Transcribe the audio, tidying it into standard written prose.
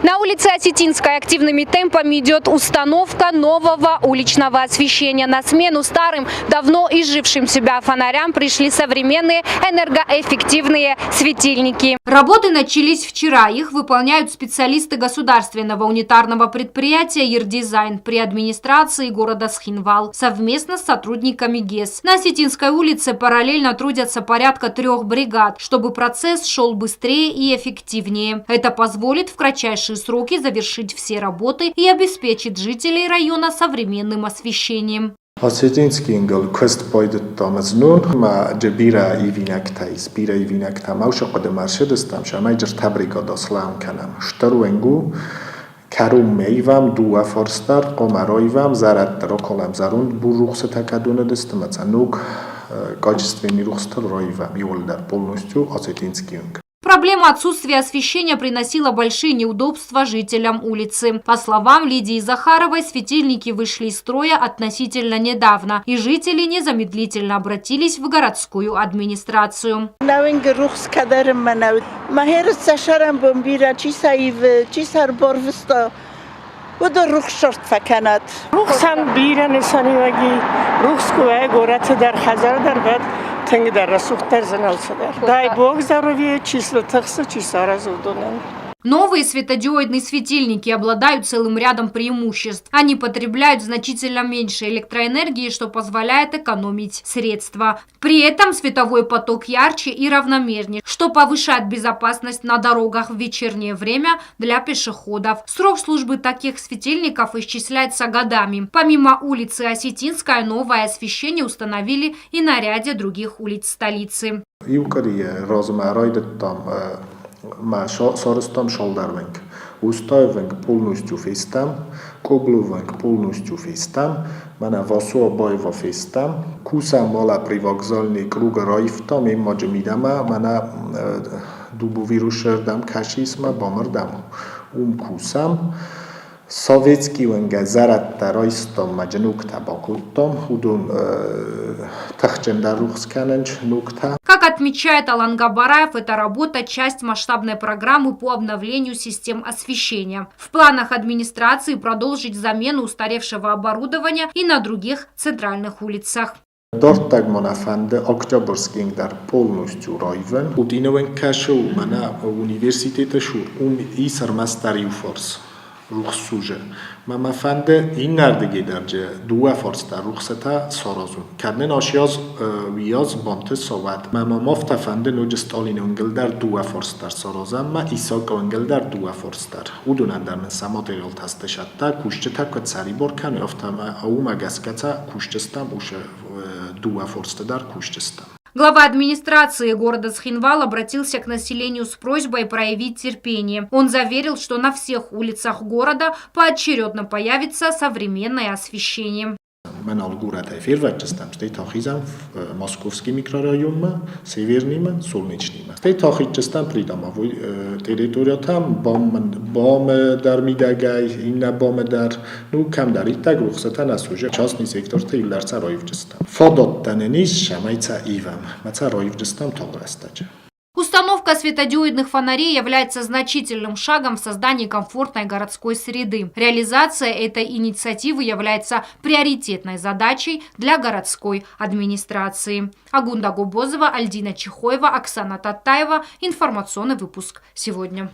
На улице Осетинской активными темпами идет установка нового уличного освещения. На смену старым, давно изжившим себя фонарям пришли современные энергоэффективные светильники. Работы начались вчера. Их выполняют специалисты государственного унитарного предприятия «Ердизайн» при администрации города Схинвал совместно с сотрудниками ГЭС. На Осетинской улице параллельно трудятся порядка 3 бригад, чтобы процесс шел быстрее и эффективнее. Это позволит в кратчайшие сроки завершить все работы и обеспечит жителей района современным освещением. Осетинский ингл квест пойдет тамазнун ма джебира ивинактайс бира ивинакта мауша кодемаршед стам шамайджер табрига дослам канам штаруенгу карум мейвам дуа форстар комароивам зарат роколам зарунд бурухса такадуна дестамацанук качественный рухстар роивам юлдар полностью осетинский ингл. Проблема отсутствия освещения приносила большие неудобства жителям улицы. По словам Лидии Захаровой, светильники вышли из строя относительно недавно, и жители незамедлительно обратились в городскую администрацию. Дай Бог здоровья, числа такса, часа разудуны. Новые светодиодные светильники обладают целым рядом преимуществ. Они потребляют значительно меньше электроэнергии, что позволяет экономить средства. При этом световой поток ярче и равномернее, что повышает безопасность на дорогах в вечернее время для пешеходов. Срок службы таких светильников исчисляется годами. Помимо улицы Осетинская, новое освещение установили и на ряде других улиц столицы. Ма соростам шолдарвенг, уставвенг полностью фестам, коблувенг полностью фестам, мана васуа байва фестам, кусам мала привокзальный круг райфтам, им маджамидама, мана дубовирушердам кашисма бомардам, кусам, советский венга зарат тарайстам маджанук табакултам, удун тахчендарухсканенч нукта. Как отмечает Алан Габараев, эта работа – часть масштабной программы по обновлению систем освещения. В планах администрации продолжить замену устаревшего оборудования и на других центральных улицах. Дортаг монафанде Октябрьский дар полностью райвен. Удиновен кашу мана университета шур исар мастариу форс. Рухсуже. Мама фанде ин нардиги дарже дуа форста рухсата сорозун. Каднен ашяз вияз бонте соват. Мама мофта фанде нуджсталин унгелдар дуа форстар сорозам ма исак унгелдар дуа форстар. Удунандар мен саматериал тастешатта кушчета кцарибор кан яфтама аума гаската кушчестам уше дуа форстадар кушчестам. Глава администрации города Схинвал обратился к населению с просьбой проявить терпение. Он заверил, что на всех улицах города поочередно появится современное освещение. Мен алгурата фирвачстам стейт ахизам московский микрорайон северным солнечным стейт ахичстам придамовой территориятам бом дар мидагай инна бом дар ну кам дарит так рухсата насуже частный сектор тейларца роевчстам фодоттаненис шамайца ивам маца роевчстам тограстач. Установка светодиодных фонарей является значительным шагом в создании комфортной городской среды. Реализация этой инициативы является приоритетной задачей для городской администрации. Агунда Губозова, Альдина Чехоева, Оксана Татаева. Информационный выпуск сегодня.